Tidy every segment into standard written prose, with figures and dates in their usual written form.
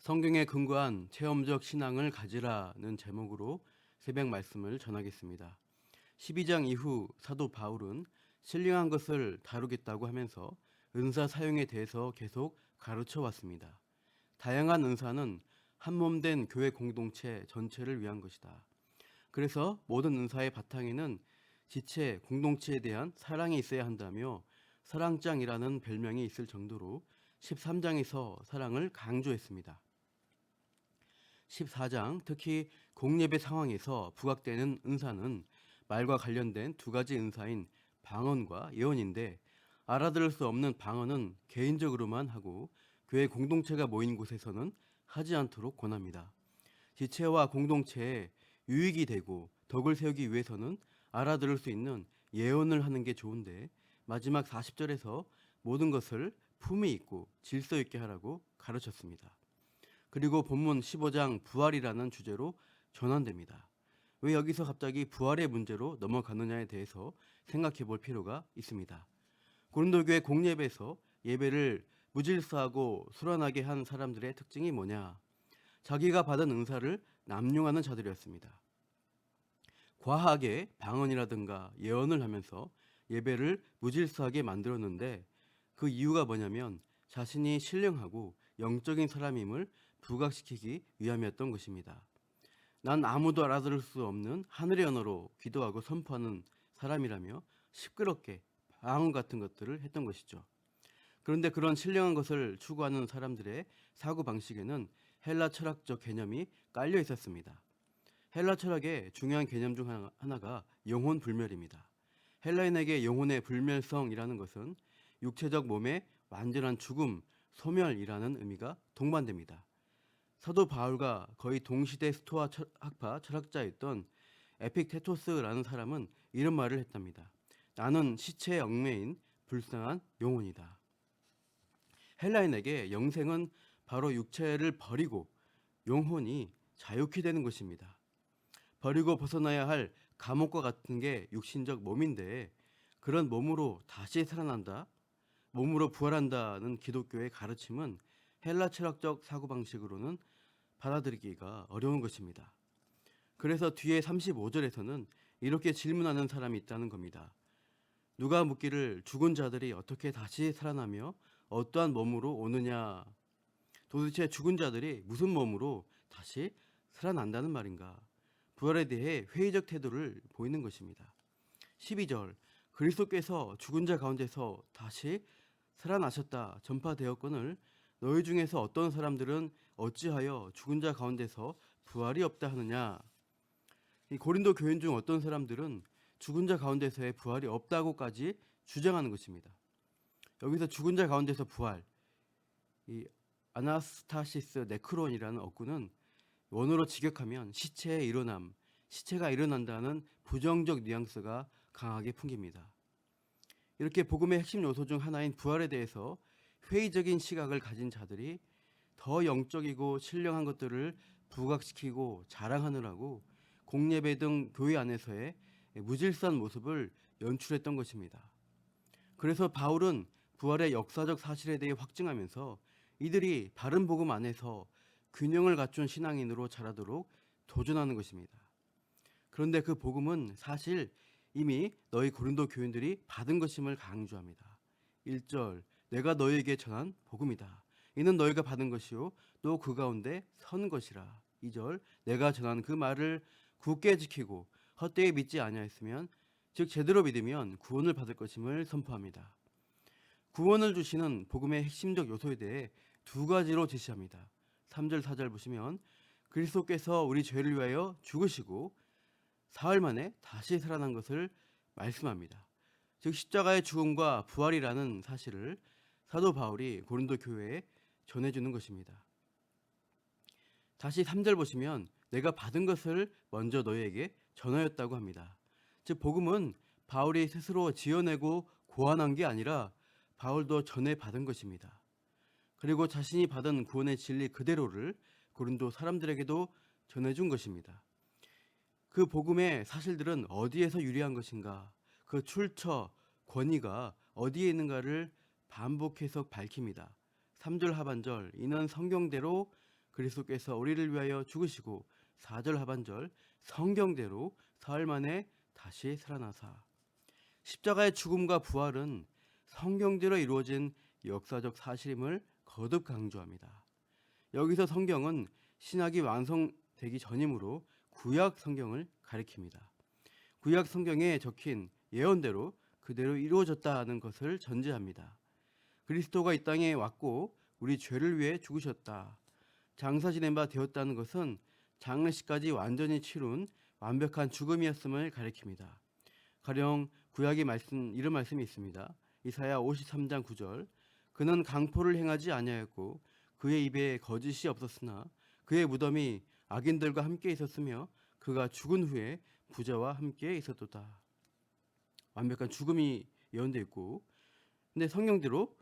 성경에 근거한 체험적 신앙을 가지라는 제목으로 새벽 말씀을 전하겠습니다. 12장 이후 사도 바울은 신령한 것을 다루겠다고 하면서 은사 사용에 대해서 계속 가르쳐 왔습니다. 다양한 은사는 한 몸 된 교회 공동체 전체를 위한 것이다. 그래서 모든 은사의 바탕에는 지체, 공동체에 대한 사랑이 있어야 한다며 사랑장이라는 별명이 있을 정도로 13장에서 사랑을 강조했습니다. 14장, 특히 공예배 상황에서 부각되는 은사는 말과 관련된 두 가지 은사인 방언과 예언인데, 알아들을 수 없는 방언은 개인적으로만 하고 교회 공동체가 모인 곳에서는 하지 않도록 권합니다. 지체와 공동체에 유익이 되고 덕을 세우기 위해서는 알아들을 수 있는 예언을 하는 게 좋은데, 마지막 40절에서 모든 것을 품위 있고 질서 있게 하라고 가르쳤습니다. 그리고 본문 15장 부활이라는 주제로 전환됩니다. 왜 여기서 갑자기 부활의 문제로 넘어가느냐에 대해서 생각해 볼 필요가 있습니다. 고린도교회 공예배에서 예배를 무질서하고 술안하게 한 사람들의 특징이 뭐냐? 자기가 받은 은사를 남용하는 자들이었습니다. 과하게 방언이라든가 예언을 하면서 예배를 무질서하게 만들었는데, 그 이유가 뭐냐면 자신이 신령하고 영적인 사람임을 부각시키기 위함이었던 것입니다. 난 아무도 알아들을 수 없는 하늘의 언어로 기도하고 선포하는 사람이라며 시끄럽게 방언 같은 것들을 했던 것이죠. 그런데 그런 신령한 것을 추구하는 사람들의 사고방식에는 헬라 철학적 개념이 깔려 있었습니다. 헬라 철학의 중요한 개념 중 하나가 영혼 불멸입니다. 헬라인에게 영혼의 불멸성이라는 것은 육체적 몸의 완전한 죽음, 소멸이라는 의미가 동반됩니다. 사도 바울과 거의 동시대 스토아 학파 철학자였던 에픽테토스라는 사람은 이런 말을 했답니다. 나는 시체에 얽매인 불쌍한 영혼이다. 헬라인에게 영생은 바로 육체를 버리고 영혼이 자유케 되는 것입니다. 버리고 벗어나야 할 감옥과 같은 게 육신적 몸인데, 그런 몸으로 다시 살아난다, 몸으로 부활한다는 기독교의 가르침은 헬라 철학적 사고방식으로는 받아들이기가 어려운 것입니다. 그래서 뒤에 35절에서는 이렇게 질문하는 사람이 있다는 겁니다. 누가 묻기를 죽은 자들이 어떻게 다시 살아나며 어떠한 몸으로 오느냐? 도대체 죽은 자들이 무슨 몸으로 다시 살아난다는 말인가? 부활에 대해 회의적 태도를 보이는 것입니다. 12절, 그리스도께서 죽은 자 가운데서 다시 살아나셨다 전파되었거늘 너희 중에서 어떤 사람들은 어찌하여 죽은 자 가운데서 부활이 없다 하느냐? 이 고린도 교인 중 어떤 사람들은 죽은 자 가운데서의 부활이 없다고까지 주장하는 것입니다. 여기서 죽은 자 가운데서 부활, 이 아나스타시스 네크론이라는 어구는 원어로 직역하면 시체의 일어남, 시체가 일어난다는 부정적 뉘앙스가 강하게 풍깁니다. 이렇게 복음의 핵심 요소 중 하나인 부활에 대해서 회의적인 시각을 가진 자들이 더 영적이고 신령한 것들을 부각시키고 자랑하느라고 공예배 등 교회 안에서의 무질서한 모습을 연출했던 것입니다. 그래서 바울은 부활의 역사적 사실에 대해 확증하면서 이들이 바른 복음 안에서 균형을 갖춘 신앙인으로 자라도록 도전하는 것입니다. 그런데 그 복음은 사실 이미 너희 고린도 교인들이 받은 것임을 강조합니다. 1절, 내가 너희에게 전한 복음이다. 이는 너희가 받은 것이요 또 그 가운데 선 것이라. 2절, 내가 전한 그 말을 굳게 지키고 헛되이 믿지 아니하였으면, 즉 제대로 믿으면 구원을 받을 것임을 선포합니다. 구원을 주시는 복음의 핵심적 요소에 대해 두 가지로 제시합니다. 3절 4절 보시면 그리스도께서 우리 죄를 위하여 죽으시고 사흘 만에 다시 살아난 것을 말씀합니다. 즉 십자가의 죽음과 부활이라는 사실을 사도 바울이 고린도 교회에 전해주는 것입니다. 다시 3절 보시면 내가 받은 것을 먼저 너희에게 전하였다고 합니다. 즉 복음은 바울이 스스로 지어내고 고안한 게 아니라 바울도 전해 받은 것입니다. 그리고 자신이 받은 구원의 진리 그대로를 고린도 사람들에게도 전해준 것입니다. 그 복음의 사실들은 어디에서 유래한 것인가, 그 출처, 권위가 어디에 있는가를 반복해서 밝힙니다. 3절 하반절, 이는 성경대로 그리스도께서 우리를 위하여 죽으시고 4절 하반절 성경대로 사흘 만에 다시 살아나사. 십자가의 죽음과 부활은 성경대로 이루어진 역사적 사실임을 거듭 강조합니다. 여기서 성경은 신약이 완성되기 전이므로 구약 성경을 가리킵니다. 구약 성경에 적힌 예언대로 그대로 이루어졌다는 것을 전제합니다. 그리스도가 이 땅에 왔고 우리 죄를 위해 죽으셨다. 장사 지낸 바 되었다는 것은 장례식까지 완전히 치룬 완벽한 죽음이었음을 가리킵니다. 가령 구약의 말씀, 이런 말씀이 있습니다. 이사야 53장 9절. 그는 강포를 행하지 아니하였고 그의 입에 거짓이 없었으나 그의 무덤이 악인들과 함께 있었으며 그가 죽은 후에 부자와 함께 있었도다. 완벽한 죽음이 예언되어 있고, 근데 성경대로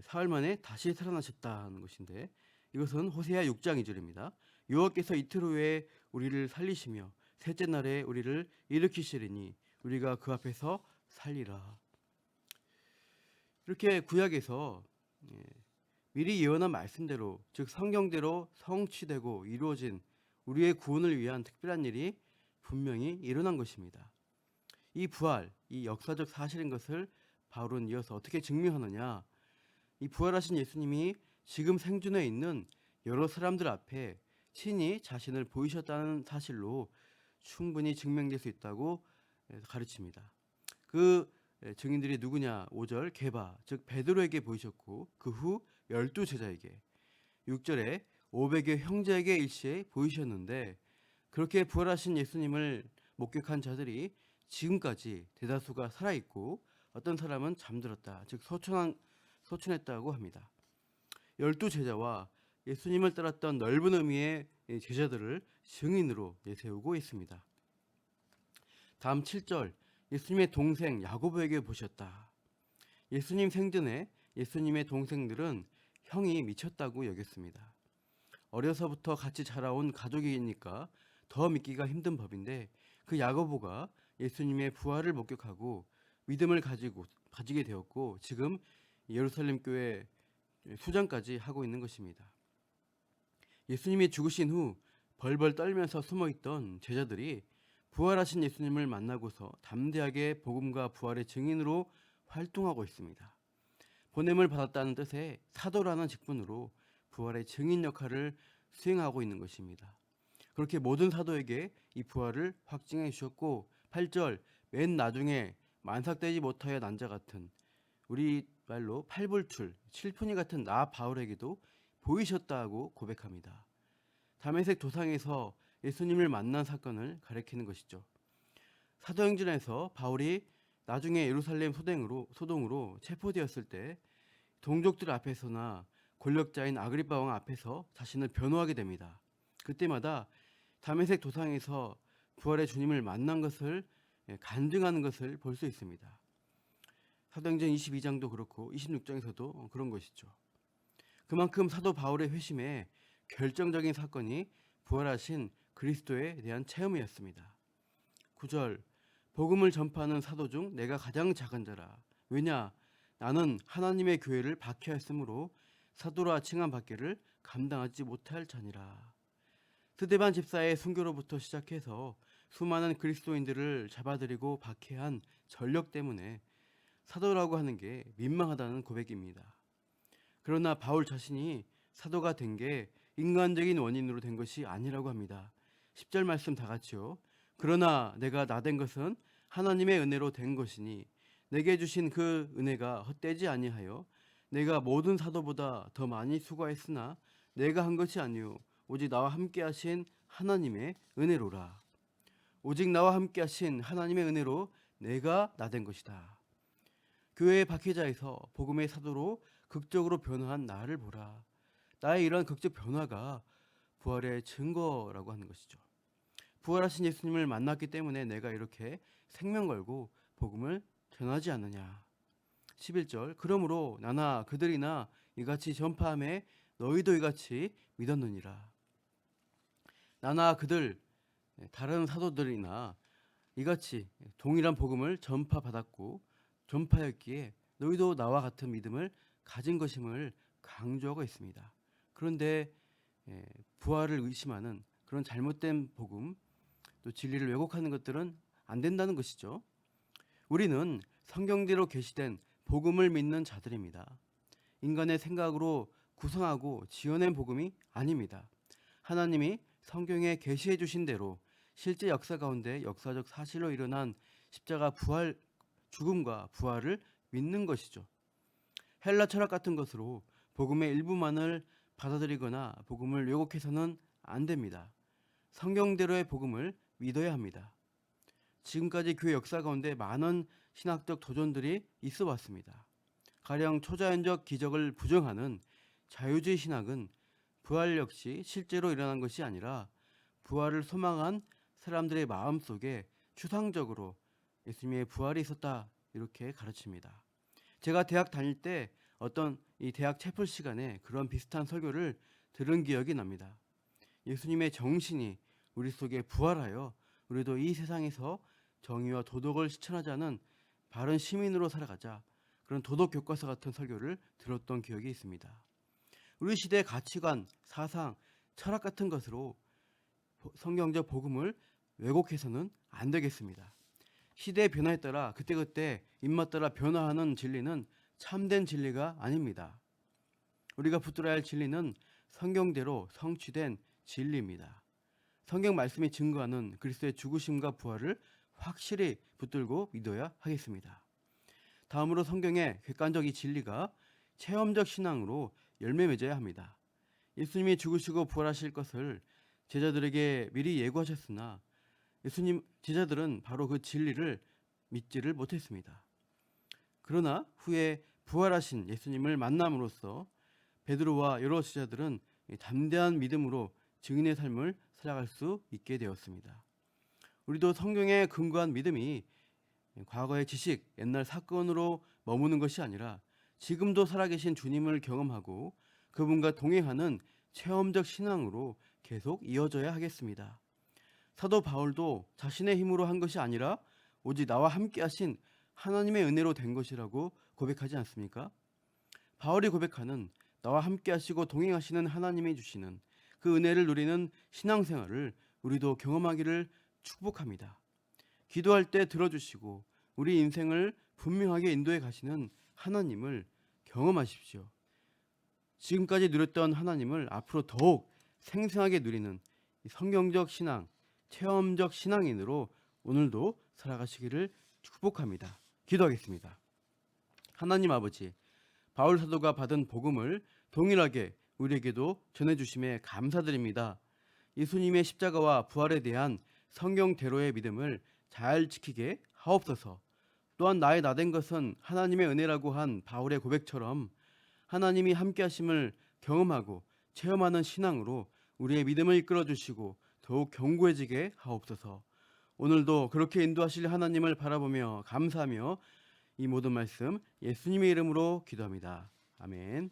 사흘 만에 다시 살아나셨다는 것인데, 이것은 호세아 6장 2절입니다. 여호와께서 이틀 후에 우리를 살리시며 셋째 날에 우리를 일으키시리니 우리가 그 앞에서 살리라. 이렇게 구약에서 미리 예언한 말씀대로, 즉 성경대로 성취되고 이루어진 우리의 구원을 위한 특별한 일이 분명히 일어난 것입니다. 이 부활, 이 역사적 사실인 것을 바울은 이어서 어떻게 증명하느냐? 이 부활하신 예수님이 지금 생존해 있는 여러 사람들 앞에 친히 자신을 보이셨다는 사실로 충분히 증명될 수 있다고 가르칩니다. 그 증인들이 누구냐? 5절 게바, 즉 베드로에게 보이셨고 그 후 12제자에게, 6절에 500여 형제에게 일시에 보이셨는데, 그렇게 부활하신 예수님을 목격한 자들이 지금까지 대다수가 살아있고 어떤 사람은 잠들었다, 즉 소천했다고 합니다. 12제자와 예수님을 따랐던 넓은 의미의 제자들을 증인으로 내세우고 있습니다. 다음 7절, 예수님의 동생 야고보에게 보셨다. 예수님 생전에 예수님의 동생들은 형이 미쳤다고 여겼습니다. 어려서부터 같이 자라온 가족이니까 더 믿기가 힘든 법인데, 그 야고보가 예수님의 부활을 목격하고 믿음을 가지게 되었고 지금 예루살렘 교회 수장까지 하고 있는 것입니다. 예수님이 죽으신 후 벌벌 떨면서 숨어있던 제자들이 부활하신 예수님을 만나고서 담대하게 복음과 부활의 증인으로 활동하고 있습니다. 보냄을 받았다는 뜻의 사도라는 직분으로 부활의 증인 역할을 수행하고 있는 것입니다. 그렇게 모든 사도에게 이 부활을 확증해 주셨고, 8절, 맨 나중에 만삭되지 못하여 난 자 같은, 우리 말로 팔불출, 칠푼이 같은 나 바울에게도 보이셨다고 고백합니다. 다메섹 도상에서 예수님을 만난 사건을 가리키는 것이죠. 사도행전에서 바울이 나중에 예루살렘 소동으로 체포되었을 때 동족들 앞에서나 권력자인 아그리파 왕 앞에서 자신을 변호하게 됩니다. 그때마다 다메섹 도상에서 부활의 주님을 만난 것을 간증하는 것을 볼 수 있습니다. 사도행전 22장도 그렇고 26장에서도 그런 것이죠. 그만큼 사도 바울의 회심에 결정적인 사건이 부활하신 그리스도에 대한 체험이었습니다. 9절, 복음을 전파하는 사도 중 내가 가장 작은 자라. 왜냐? 나는 하나님의 교회를 박해하였으므로 사도라 칭함 받기를 감당하지 못할 자니라. 스데반 집사의 순교로부터 시작해서 수많은 그리스도인들을 잡아들이고 박해한 전력 때문에 사도라고 하는 게 민망하다는 고백입니다. 그러나 바울 자신이 사도가 된 게 인간적인 원인으로 된 것이 아니라고 합니다. 10절 말씀 다 같이요. 그러나 내가 나 된 것은 하나님의 은혜로 된 것이니 내게 주신 그 은혜가 헛되지 아니하여 내가 모든 사도보다 더 많이 수고했으나 내가 한 것이 아니요 오직 나와 함께 하신 하나님의 은혜로라. 오직 나와 함께 하신 하나님의 은혜로 내가 나 된 것이다. 교회의 박해자에서 복음의 사도로 극적으로 변화한 나를 보라. 나의 이러한 극적 변화가 부활의 증거라고 하는 것이죠. 부활하신 예수님을 만났기 때문에 내가 이렇게 생명 걸고 복음을 전하지 않느냐. 11절, 그러므로 나나 그들이나 이같이 전파함에 너희도 이같이 믿었느니라. 나나 그들, 다른 사도들이나 이같이 동일한 복음을 전파받았고 전파였기에 너희도 나와 같은 믿음을 가진 것임을 강조하고 있습니다. 그런데 부활을 의심하는 그런 잘못된 복음, 또 진리를 왜곡하는 것들은 안 된다는 것이죠. 우리는 성경대로 계시된 복음을 믿는 자들입니다. 인간의 생각으로 구성하고 지어낸 복음이 아닙니다. 하나님이 성경에 계시해 주신 대로 실제 역사 가운데 역사적 사실로 일어난 십자가 부활, 죽음과 부활을 믿는 것이죠. 헬라 철학 같은 것으로 복음의 일부만을 받아들이거나 복음을 왜곡해서는 안 됩니다. 성경대로의 복음을 믿어야 합니다. 지금까지 교회 역사 가운데 많은 신학적 도전들이 있어 왔습니다. 가령 초자연적 기적을 부정하는 자유주의 신학은 부활 역시 실제로 일어난 것이 아니라 부활을 소망한 사람들의 마음 속에 추상적으로 예수님의 부활이 있었다, 이렇게 가르칩니다. 제가 대학 다닐 때 어떤 이 대학 채플 시간에 그런 비슷한 설교를 들은 기억이 납니다. 예수님의 정신이 우리 속에 부활하여 우리도 이 세상에서 정의와 도덕을 실천하자는 바른 시민으로 살아가자, 그런 도덕 교과서 같은 설교를 들었던 기억이 있습니다. 우리 시대의 가치관, 사상, 철학 같은 것으로 성경적 복음을 왜곡해서는 안 되겠습니다. 시대의 변화에 따라 그때그때 입맛 따라 변화하는 진리는 참된 진리가 아닙니다. 우리가 붙들어야 할 진리는 성경대로 성취된 진리입니다. 성경 말씀이 증거하는 그리스도의 죽으심과 부활을 확실히 붙들고 믿어야 하겠습니다. 다음으로 성경의 객관적 이 진리가 체험적 신앙으로 열매 맺어야 합니다. 예수님이 죽으시고 부활하실 것을 제자들에게 미리 예고하셨으나 예수님 제자들은 바로 그 진리를 믿지를 못했습니다. 그러나 후에 부활하신 예수님을 만남으로써 베드로와 여러 제자들은 담대한 믿음으로 증인의 삶을 살아갈 수 있게 되었습니다. 우리도 성경에 근거한 믿음이 과거의 지식, 옛날 사건으로 머무는 것이 아니라 지금도 살아계신 주님을 경험하고 그분과 동행하는 체험적 신앙으로 계속 이어져야 하겠습니다. 사도 바울도 자신의 힘으로 한 것이 아니라 오직 나와 함께 하신 하나님의 은혜로 된 것이라고 고백하지 않습니까? 바울이 고백하는 나와 함께 하시고 동행하시는 하나님이 주시는 그 은혜를 누리는 신앙생활을 우리도 경험하기를 축복합니다. 기도할 때 들어주시고 우리 인생을 분명하게 인도해 가시는 하나님을 경험하십시오. 지금까지 누렸던 하나님을 앞으로 더욱 생생하게 누리는 성경적 신앙, 체험적 신앙인으로 오늘도 살아가시기를 축복합니다. 기도하겠습니다. 하나님 아버지, 바울 사도가 받은 복음을 동일하게 우리에게도 전해주심에 감사드립니다. 예수님의 십자가와 부활에 대한 성경대로의 믿음을 잘 지키게 하옵소서. 또한 나의 나된 것은 하나님의 은혜라고 한 바울의 고백처럼 하나님이 함께 하심을 경험하고 체험하는 신앙으로 우리의 믿음을 이끌어 주시고 더욱 견고해지게 하옵소서. 오늘도 그렇게 인도하실 하나님을 바라보며 감사하며 이 모든 말씀 예수님의 이름으로 기도합니다. 아멘.